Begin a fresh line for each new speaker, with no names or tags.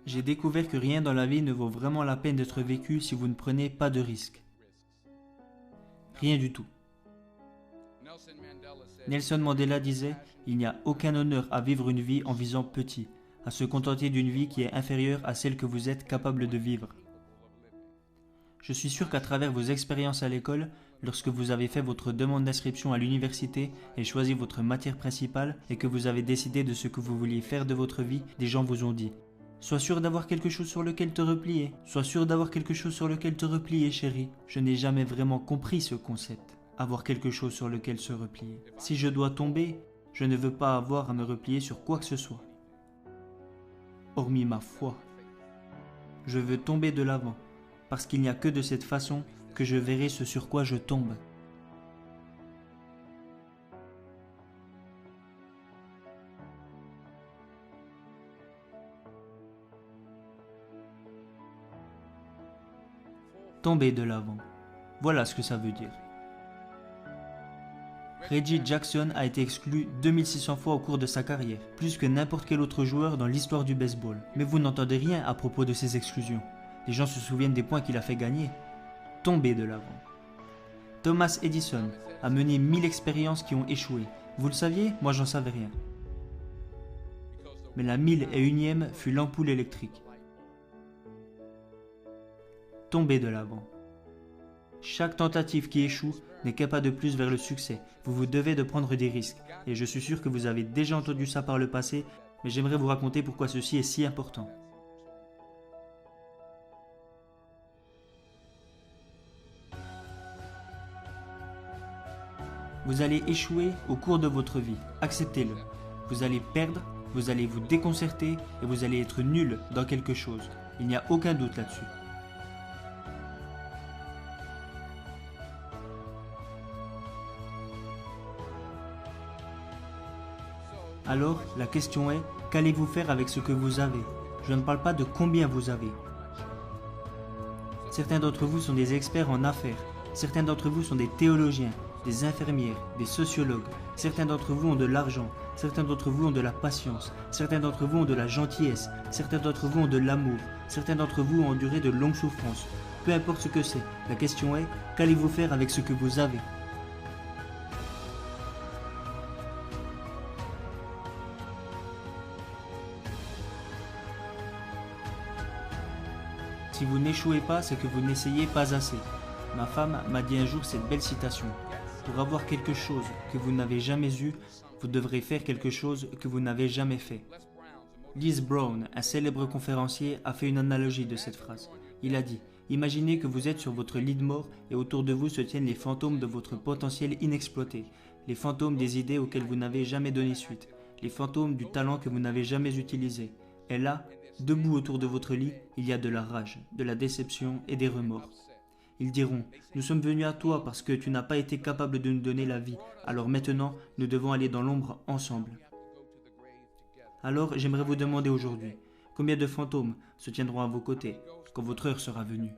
J'ai découvert que rien dans la vie ne vaut vraiment la peine d'être vécu si vous ne prenez pas de risques. Rien du tout. Nelson Mandela disait « Il n'y a aucun honneur à vivre une vie en visant petit, à se contenter d'une vie qui est inférieure à celle que vous êtes capable de vivre. » Je suis sûr qu'à travers vos expériences à l'école, lorsque vous avez fait votre demande d'inscription à l'université et choisi votre matière principale et que vous avez décidé de ce que vous vouliez faire de votre vie, des gens vous ont dit « Sois sûr d'avoir quelque chose sur lequel te replier. Sois sûr d'avoir quelque chose sur lequel te replier, chérie. » Je n'ai jamais vraiment compris ce concept. Avoir quelque chose sur lequel se replier. Si je dois tomber, je ne veux pas avoir à me replier sur quoi que ce soit. Hormis ma foi. Je veux tomber de l'avant, parce qu'il n'y a que de cette façon que je verrai ce sur quoi je tombe. Tomber de l'avant. Voilà ce que ça veut dire. Reggie Jackson a été exclu 2600 fois au cours de sa carrière, plus que n'importe quel autre joueur dans l'histoire du baseball. Mais vous n'entendez rien à propos de ces exclusions. Les gens se souviennent des points qu'il a fait gagner. Tomber de l'avant. Thomas Edison a mené 1000 expériences qui ont échoué. Vous le saviez? Moi j'en savais rien. Mais la 1001e fut l'ampoule électrique. Tomber de l'avant. Chaque tentative qui échoue n'est qu'un pas de plus vers le succès. Vous vous devez de prendre des risques. Et je suis sûr que vous avez déjà entendu ça par le passé, mais j'aimerais vous raconter pourquoi ceci est si important. Vous allez échouer au cours de votre vie. Acceptez-le. Vous allez perdre, vous allez vous déconcerter et vous allez être nul dans quelque chose. Il n'y a aucun doute là-dessus. Alors, la question est, qu'allez-vous faire avec ce que vous avez? Je ne parle pas de combien vous avez. Certains d'entre vous sont des experts en affaires. Certains d'entre vous sont des théologiens, des infirmières, des sociologues. Certains d'entre vous ont de l'argent. Certains d'entre vous ont de la patience. Certains d'entre vous ont de la gentillesse. Certains d'entre vous ont de l'amour. Certains d'entre vous ont enduré de longues souffrances. Peu importe ce que c'est, la question est, qu'allez-vous faire avec ce que vous avez? Si vous n'échouez pas, c'est que vous n'essayez pas assez. Ma femme m'a dit un jour cette belle citation. Pour avoir quelque chose que vous n'avez jamais eu, vous devrez faire quelque chose que vous n'avez jamais fait. Les Brown, un célèbre conférencier, a fait une analogie de cette phrase. Il a dit « Imaginez que vous êtes sur votre lit de mort et autour de vous se tiennent les fantômes de votre potentiel inexploité, les fantômes des idées auxquelles vous n'avez jamais donné suite, les fantômes du talent que vous n'avez jamais utilisé. Et là, debout autour de votre lit, il y a de la rage, de la déception et des remords. Ils diront, nous sommes venus à toi parce que tu n'as pas été capable de nous donner la vie, alors maintenant, nous devons aller dans l'ombre ensemble. Alors, j'aimerais vous demander aujourd'hui, combien de fantômes se tiendront à vos côtés quand votre heure sera venue ?